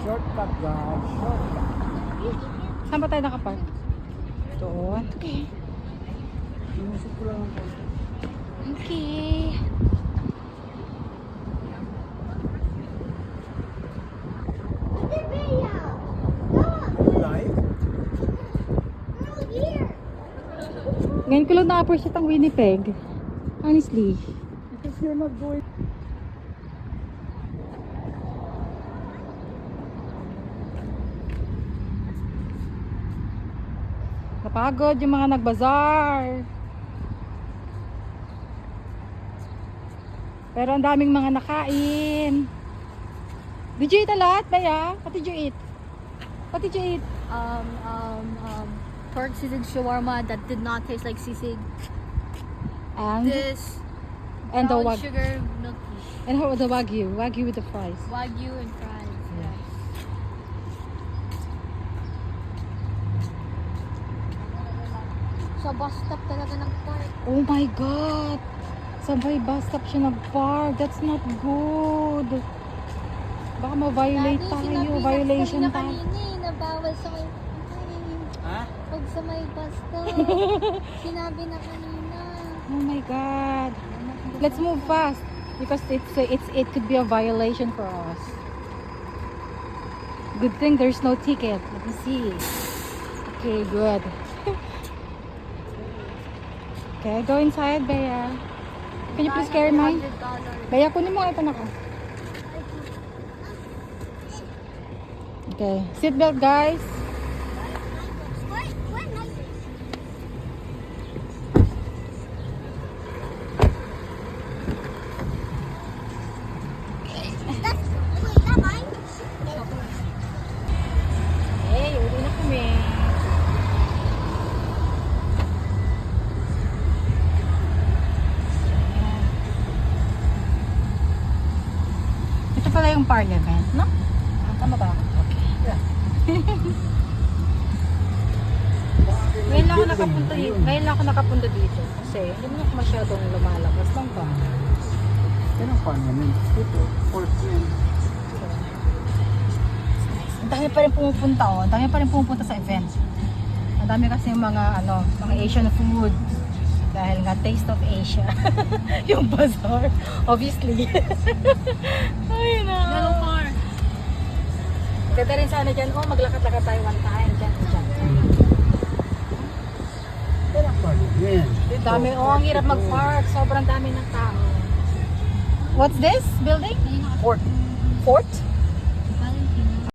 Shortcut guys, shortcut. Saan ba tayo nakapark? Doon. Okay. Sinusok ko lang ang konti. Okay. Live? Ngayon ko lang na-appreciate ang Winnipeg. Honestly. Because you're not going. Napagod yung mga nagbazar. Pero ang daming mga nakain. Did you eat a lot, Bea? What did you eat? What did you eat? Pork sisig shawarma that did not taste like sisig. And This and the brown wagyu. sugar milk tea. And how the wagyu with the fries. Wagyu and fries. Yeah. Sa bus stop talaga ng pork. Oh my God! Sabay bus stop siya nag-park. That's not good. Baka ma-violate tayo. Violation tayo. Kanina na bawal sa may Ha? pag sa may bus stop. Sinabi na kanina. Oh my God. Let's move fast because it could be a violation for us. Good thing there's no ticket. Let me see. Okay, good. Okay, go inside, Bea. Can you please carry mine? $100. Bea, kunin mo ito na ko. Okay, seatbelt guys. Hey, uli na kami. Ito pala yung parliament, no? Tama ba? Okay. Ngayon lang ako nakapunta dito. Kasi hindi mo na masyadong lumalabas lang ba? Yan ang fun naman. Ito, pork yan. Ang dami pa rin pumupunta, oh. Ang dami pa rin pumupunta sa event. Ang dami kasi mga mga Asian food. Dahil nga Taste of Asia. Yung bazaar, obviously. Ay na. Meron car. Ganda rin sana dyan, oh, maglakad-lakad tayo one time. Dyan. Yan ang fun. Yan. Ang dami, oh, ang hirap mag-park. Sobrang dami ng tao. What's this building? Pork. Fort?